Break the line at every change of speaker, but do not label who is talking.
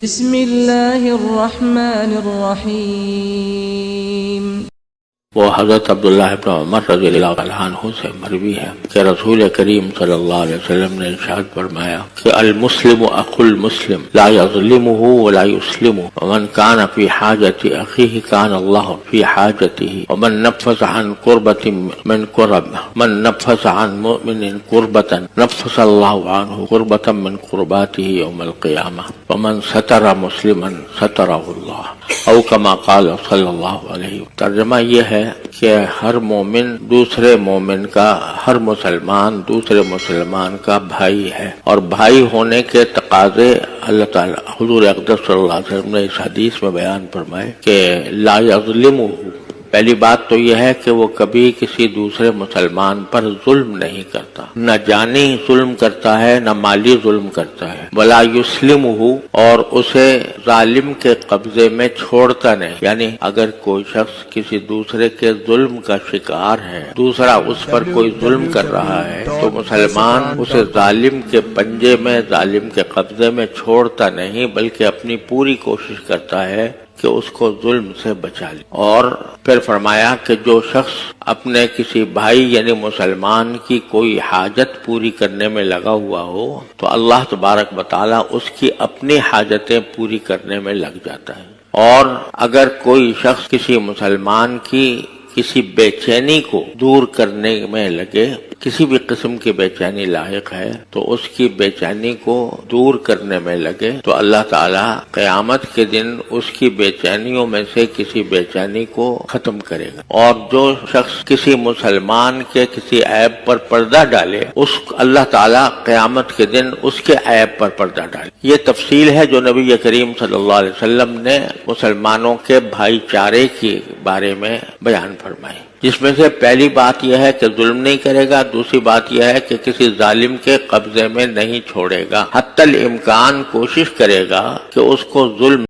بسم اللہ الرحمن الرحیم۔
وہ حضرت عبداللہ ابن عمر رضی اللہ عنہ سے مروی ہے کہ رسول کریم صلی اللہ علیہ وسلم نے ارشاد فرمایا کہ المسلم اخو المسلم لا يظلمه ولا يسلمه ومن كان في حاجة اخيه كان الله في حاجته ومن نفس عن قربة من نفس عن مؤمن قربة نفس الله عنه قربة من قرباته يوم القيامة ومن ستر مسلما ستره الله او كما قال صلی اللہ علیہ وسلم۔ ترجمہ یہ ہے کہ ہر مومن دوسرے مومن کا، ہر مسلمان دوسرے مسلمان کا بھائی ہے، اور بھائی ہونے کے تقاضے اللہ تعالی حضور اقدس صلی اللہ علیہ وسلم نے اس حدیث میں بیان فرمائے کہ لا یظلمہ۔ پہلی بات تو یہ ہے کہ وہ کبھی کسی دوسرے مسلمان پر ظلم نہیں کرتا، نہ جانی ظلم کرتا ہے نہ مالی ظلم کرتا ہے، ولا یسلمہ، اور اسے ظالم کے قبضے میں چھوڑتا نہیں۔ یعنی اگر کوئی شخص کسی دوسرے کے ظلم کا شکار ہے، دوسرا اس پر کوئی ظلم کر رہا ہے، تو مسلمان اسے ظالم کے پنجے میں، ظالم کے قبضے میں چھوڑتا نہیں، بلکہ اپنی پوری کوشش کرتا ہے کہ اس کو ظلم سے بچا لے۔ اور پھر فرمایا کہ جو شخص اپنے کسی بھائی یعنی مسلمان کی کوئی حاجت پوری کرنے میں لگا ہوا ہو تو اللہ تبارک و تعالی اس کی اپنی حاجتیں پوری کرنے میں لگ جاتا ہے۔ اور اگر کوئی شخص کسی مسلمان کی کسی بے چینی کو دور کرنے میں لگے، کسی بھی قسم کی بے چینی لاحق ہے تو اس کی بے چینی کو دور کرنے میں لگے تو اللہ تعالیٰ قیامت کے دن اس کی بے چینیوں میں سے کسی بے چینی کو ختم کرے گا۔ اور جو شخص کسی مسلمان کے کسی عیب پر پردہ ڈالے، اس اللہ تعالیٰ قیامت کے دن اس کے عیب پر پردہ ڈالے۔ یہ تفصیل ہے جو نبی کریم صلی اللہ علیہ وسلم نے مسلمانوں کے بھائی چارے کے بارے میں بیان فرمائی، جس میں سے پہلی بات یہ ہے کہ ظلم نہیں کرے گا، دوسری بات یہ ہے کہ کسی ظالم کے قبضے میں نہیں چھوڑے گا، حتی الامکان کوشش کرے گا کہ اس کو ظلم